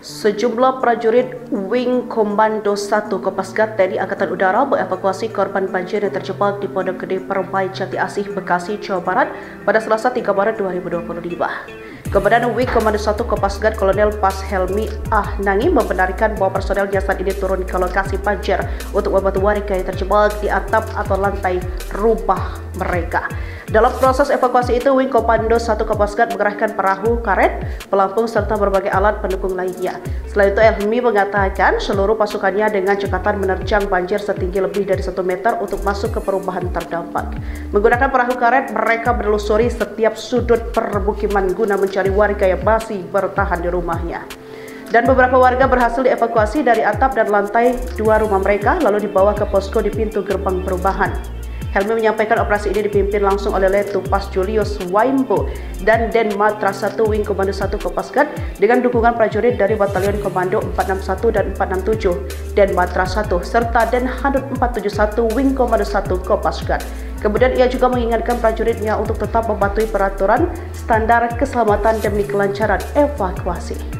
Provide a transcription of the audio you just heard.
Sejumlah prajurit Wing Komando 1 Kopasgat TNI Angkatan Udara mengevakuasi korban banjir yang terjebak di Pondok Gede Permai Jati Asih, Bekasi, Jawa Barat pada Selasa 3 Maret 2025. Komandan Wing Komando 1 Kopasgat Kolonel Pas Helmi Ahnangi membenarkan bahwa personelnya saat ini turun ke lokasi banjir untuk membantu warga yang terjebak di atap atau lantai rumah mereka. Dalam proses evakuasi itu, Wing Komando 1 Kopasgat mengerahkan perahu karet, pelampung, serta berbagai alat pendukung lainnya. Selain itu, Helmi mengatakan seluruh pasukannya dengan cekatan menerjang banjir setinggi lebih dari 1 meter untuk masuk ke perumahan terdampak. Menggunakan perahu karet, mereka menelusuri setiap sudut permukiman guna mencari warga yang masih bertahan di rumahnya. Dan beberapa warga berhasil dievakuasi dari atap dan lantai 2 rumah mereka, lalu dibawa ke posko di pintu gerbang perumahan. Helmi menyampaikan operasi ini dipimpin langsung oleh Letu Pas Julius Waimbo dan Den Matra 1 Wing Komando 1 Kopasgat dengan dukungan prajurit dari Batalion Komando 461 dan 467 Den Matra 1 serta Den Hanut 471 Wing Komando 1 Kopasgat. Kemudian ia juga mengingatkan prajuritnya untuk tetap mematuhi peraturan standar keselamatan demi kelancaran evakuasi.